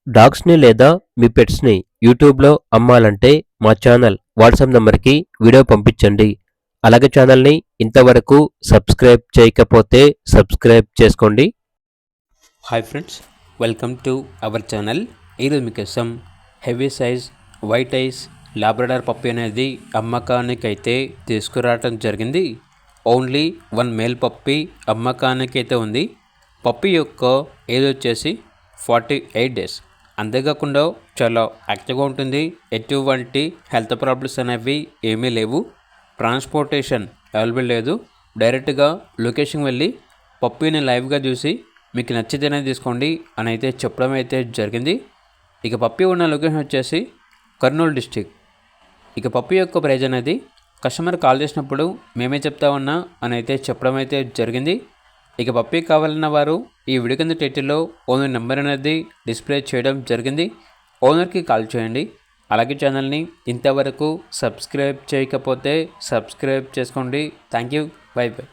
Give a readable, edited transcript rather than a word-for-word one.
డాగ్స్ని లేదా మీ పెట్స్ని యూట్యూబ్లో అమ్మాలంటే మా ఛానల్ వాట్సాప్ నంబర్కి వీడియో పంపించండి. అలాగే ఛానల్ని ఇంతవరకు సబ్స్క్రైబ్ చేయకపోతే సబ్స్క్రైబ్ చేసుకోండి. Hi friends, welcome to our channel. ఈరోజు మీకోసం heavy size white ice Labrador puppy అనేది అమ్మకానికైతే తీసుకురావటం జరిగింది. ఓన్లీ 1 మేల్ పప్పి అమ్మకానికైతే ఉంది. పప్పి యొక్క ఏజ్ వచ్చేసి 48 డేస్. అంతేకాకుండా చాలా యాక్టివ్గా ఉంటుంది. ఎటువంటి హెల్త్ ప్రాబ్లమ్స్ అనేవి ఏమీ లేవు. ట్రాన్స్పోర్టేషన్ అవైలబుల్ లేదు. డైరెక్ట్గా లొకేషన్ వెళ్ళి పప్పీని లైవ్గా చూసి మీకు నచ్చితేనే తీసుకోండి అని అయితే చెప్పడం అయితే జరిగింది. ఇక పప్పీ ఉన్న లొకేషన్ వచ్చేసి కర్నూలు డిస్టిక్. ఇక పప్పీ యొక్క ప్రైజ్ అనేది కస్టమర్ కాల్ చేసినప్పుడు మేమే చెప్తా ఉన్నా అని అయితే చెప్పడం అయితే జరిగింది. ఇక పప్పీ కావాలన్న వారు ఈ వీడియో కింద టైటిల్లో ఓనర్ నెంబర్ అనేది డిస్ప్లే చేయడం జరిగింది. ఓనర్కి కాల్ చేయండి. అలాగే ఛానల్ని ఇంతవరకు సబ్స్క్రైబ్ చేయకపోతే సబ్స్క్రైబ్ చేసుకోండి. Thank you. By by.